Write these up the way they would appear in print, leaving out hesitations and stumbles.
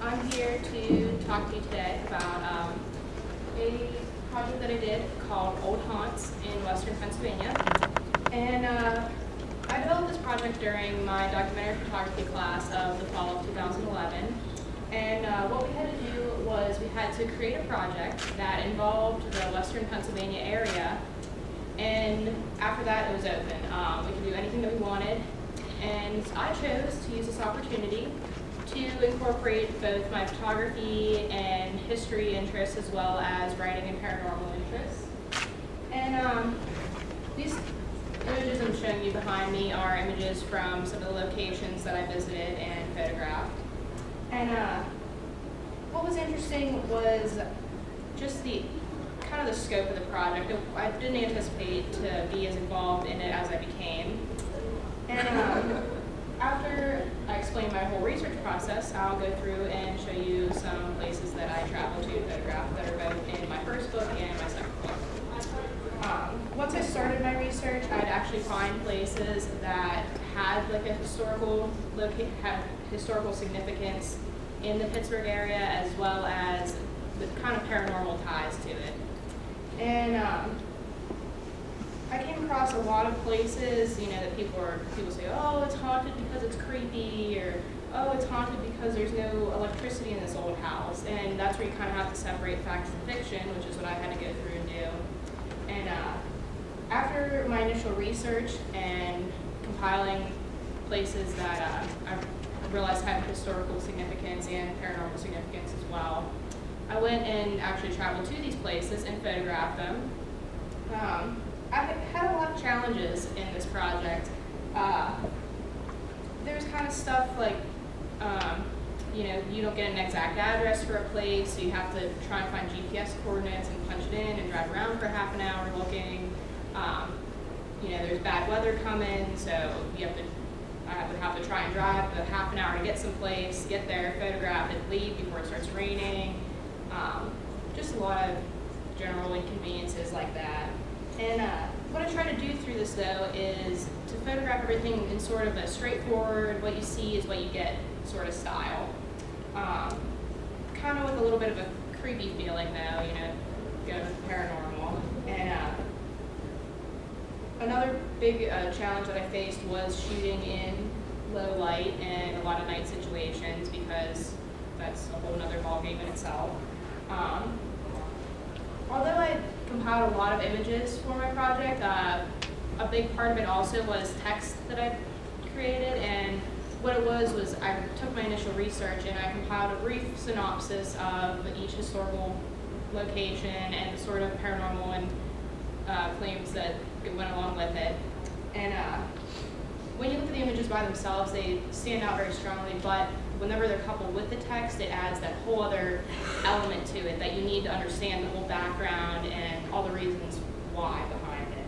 I'm here to talk to you today about a project that I did called Old Haunts in Western Pennsylvania. And I developed this project during my documentary photography class of the fall of 2011. And what we had to do was we had to create a project that involved the Western Pennsylvania area. And after that, it was open. We could do anything that we wanted. And I chose to use this opportunity to incorporate both my photography and history interests as well as writing and paranormal interests. And these images I'm showing you behind me are images from some of the locations that I visited and photographed. And what was interesting was just the kind of the scope of the project. I didn't anticipate to be as involved in it as I became. And after I explain my whole research process, I'll go through and show you some places that I traveled to photograph that are both in my first book and my second book. Once I started my research, I'd actually find places that had like a had historical significance in the Pittsburgh area, as well as with kind of paranormal ties to it. And I came across a lot of places, that people say, oh, it's haunted because it's creepy, or oh, it's haunted because there's no electricity in this old house. And that's where you kind of have to separate fact from fiction, which is what I had to go through and do. And after my initial research and compiling places that I realized had historical significance and paranormal significance as well, I went and actually traveled to these places and photographed them. I had a lot of challenges in this project. There's kind of stuff like, you don't get an exact address for a place, so you have to try and find GPS coordinates and punch it in and drive around for half an hour looking. There's bad weather coming, so I would have to try and drive a half an hour to get someplace, get there, photograph it, leave before it starts raining. Just a lot of general inconveniences like that. And what I try to do through this, though, is to photograph everything in sort of a straightforward, what you see is what you get sort of style. Kind of with a little bit of a creepy feeling, though, go with paranormal. And another big challenge that I faced was shooting in low light and a lot of night situations, because that's a whole nother ballgame in itself. Although I compiled a lot of images for my project, a big part of it also was text that I created. And what it was I took my initial research and I compiled a brief synopsis of each historical location and the sort of paranormal and claims that went along with it. And when you look at the images by themselves, they stand out very strongly, but whenever they're coupled with the text, it adds that whole other element to it that you need to understand the whole background and all the reasons why behind it.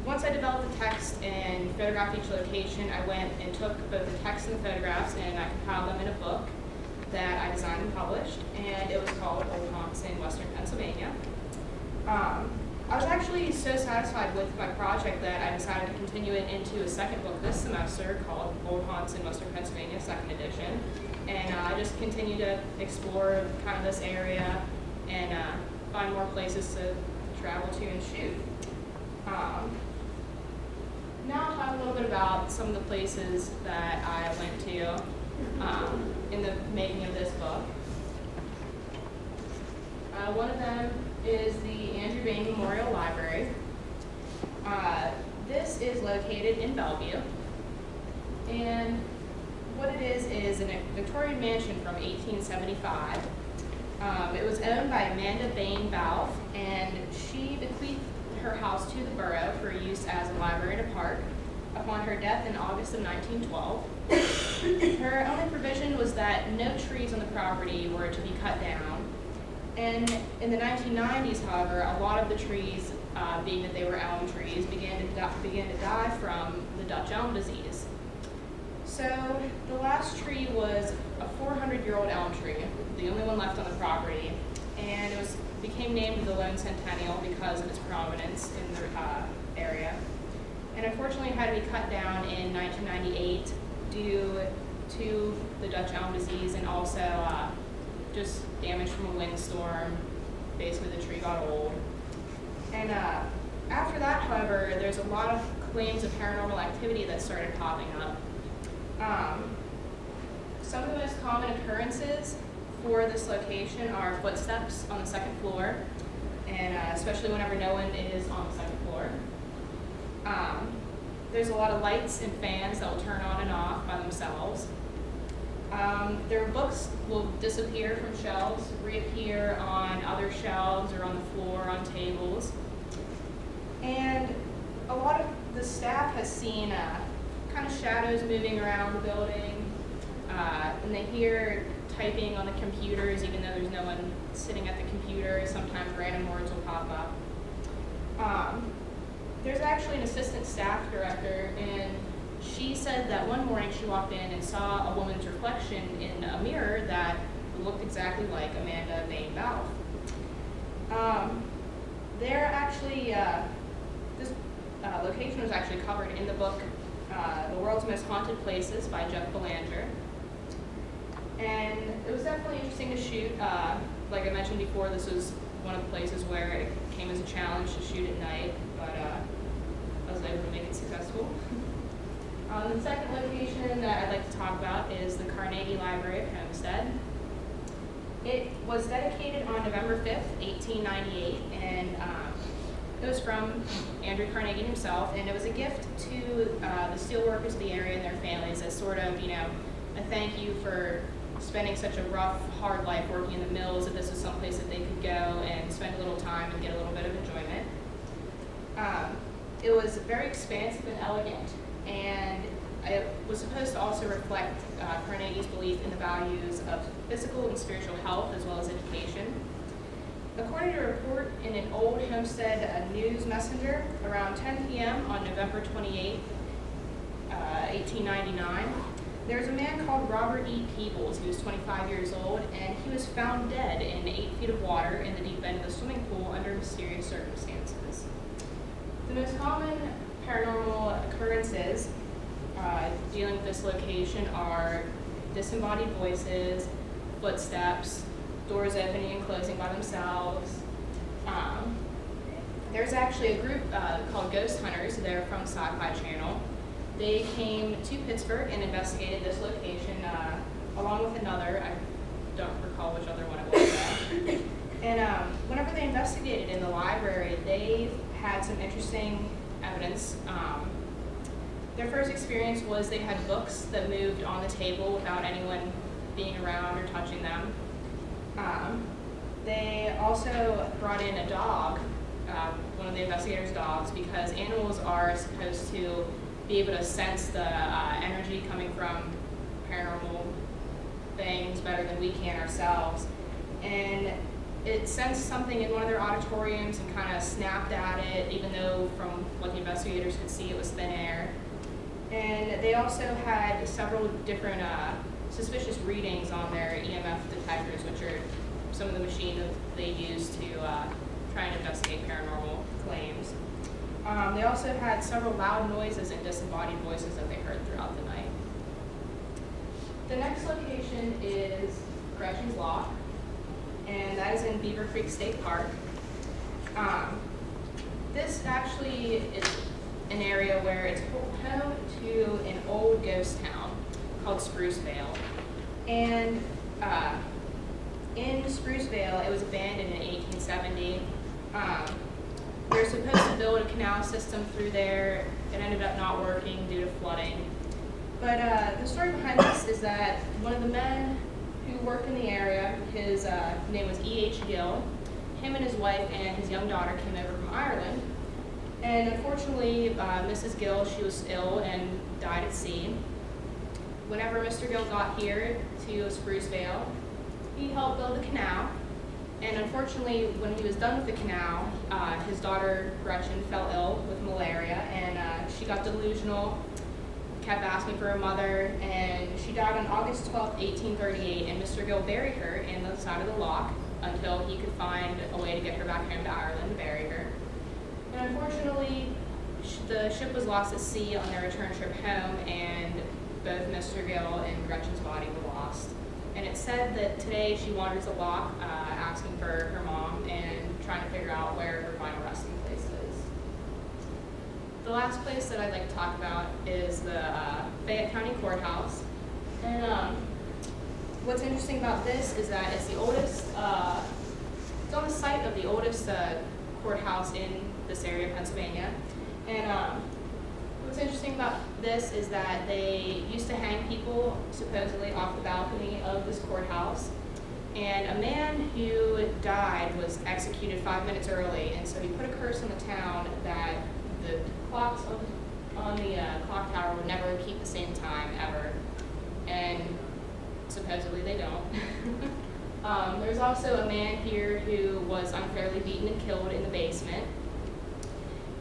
Once I developed the text and photographed each location, I went and took both the text and the photographs and I compiled them in a book that I designed and published, and it was called Old Haunts in Western Pennsylvania. I was actually so satisfied with my project that I decided to continue it into a second book this semester called Old Haunts in Western Pennsylvania, second edition. And I just continue to explore kind of this area and find more places to travel to and shoot. Now I'll talk a little bit about some of the places that I went to in the making of this book. One of them is the Andrew Bayne Memorial Library. This is located in Bellevue, and what it is a Victorian mansion from 1875. It was owned by Amanda Bayne Balfe, and she bequeathed her house to the borough for use as a library and a park upon her death in August of 1912. Her only provision was that no trees on the property were to be cut down. And in the 1990s, however, a lot of the trees, being that they were elm trees, began to die from the Dutch elm disease. So the last tree was a 400-year-old elm tree, the only one left on the property, and it became named the Lone Centennial because of its prominence in the area. And unfortunately, it had to be cut down in 1998 due to the Dutch elm disease and also just damage from a windstorm. Basically, the tree got old. And after that, however, there's a lot of claims of paranormal activity that started popping up. Some of the most common occurrences for this location are footsteps on the second floor, and especially whenever no one is on the second floor. There's a lot of lights and fans that will turn on and off by themselves. Their books will disappear from shelves, reappear on other shelves or on the floor, on tables. And a lot of the staff has seen kind of shadows moving around the building, and they hear typing on the computers even though there's no one sitting at the computer. Sometimes random words will pop up. There's actually an assistant staff director, and she said that one morning she walked in and saw a woman's reflection in a mirror that looked exactly like Amanda Vane Balfe. This location was actually covered in the book The World's Most Haunted Places by Jeff Belanger. And it was definitely interesting to shoot. Like I mentioned before, this was one of the places where it came as a challenge to shoot at night, but I was able to make it successful. The second location that I'd like to talk about is the Carnegie Library of Homestead. It was dedicated on November 5th, 1898, and it was from Andrew Carnegie himself, and it was a gift to the steelworkers of the area and their families as sort of, a thank you for spending such a rough, hard life working in the mills, that this was someplace that they could go and spend a little time and get a little bit of enjoyment. It was very expansive and elegant, and it was supposed to also reflect Carnegie's belief in the values of physical and spiritual health as well as education. According to a report in an old Homestead News Messenger, around 10 p.m. on November 28, 1899, there was a man called Robert E. Peebles. He was 25 years old, and he was found dead in 8 feet of water in the deep end of the swimming pool under mysterious circumstances. The most common paranormal occurrences dealing with this location are disembodied voices, footsteps, doors opening and closing by themselves. There's actually a group called Ghost Hunters. They're from Sci-Fi Channel. They came to Pittsburgh and investigated this location along with another. I don't recall which other one it was. And whenever they investigated in the library, they had some interesting evidence. Their first experience was they had books that moved on the table without anyone being around or touching them. They also brought in a dog, one of the investigators' dogs, because animals are supposed to be able to sense the energy coming from paranormal things better than we can ourselves. And it sensed something in one of their auditoriums and kind of snapped at it, even though from what the investigators could see, it was thin air. And they also had several different suspicious readings on their EMF detectors, which are some of the machines that they use to try and investigate paranormal claims. They also had several loud noises and disembodied voices that they heard throughout the night. The next location is Gretchen's Lock, and that is in Beaver Creek State Park. This actually is an area where it's home to an old ghost town called Sprucevale. And in Sprucevale, it was abandoned in 1870. They were supposed to build a canal system through there. It ended up not working due to flooding. But the story behind this is that one of the men who worked in the area, his name was E.H. Gill, him and his wife and his young daughter came over from Ireland. And unfortunately, Mrs. Gill, she was ill and died at sea. whenever Mr. Gill got here to Spruce Vale, he helped build the canal. And unfortunately, when he was done with the canal, his daughter Gretchen fell ill with malaria, and she got delusional, kept asking for her mother, and she died on August 12th, 1838, and Mr. Gill buried her in the side of the loch until he could find a way to get her back home to Ireland and bury her. And unfortunately, the ship was lost at sea on their return trip home, and both Mr. Gill and Gretchen's body were lost. And it's said that today she wanders the loch asking for her mom and trying to figure out where her final resting place is. The last place that I'd like to talk about is the Fayette County Courthouse. And what's interesting about this is that it's the oldest, it's on the site of the oldest courthouse in this area of Pennsylvania. And what's interesting about this is that they used to hang people supposedly off the balcony of this courthouse. And a man who died was executed 5 minutes early, and so he put a curse on the town that the clocks on the clock tower would never keep the same time ever. And supposedly they don't. There's also a man here who was unfairly beaten and killed in the basement.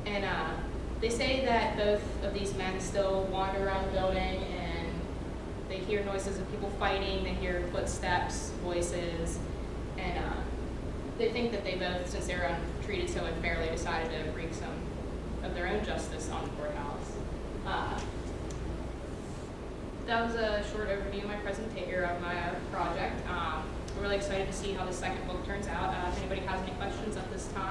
And they say that both of these men still wander around the building, and they hear noises of people fighting, they hear footsteps, voices, and they think that they both, since they were treated so unfairly, decided to wreak some of their own justice on the courthouse. That was a short overview of my presentation, of my project. I'm really excited to see how the second book turns out. If anybody has any questions at this time,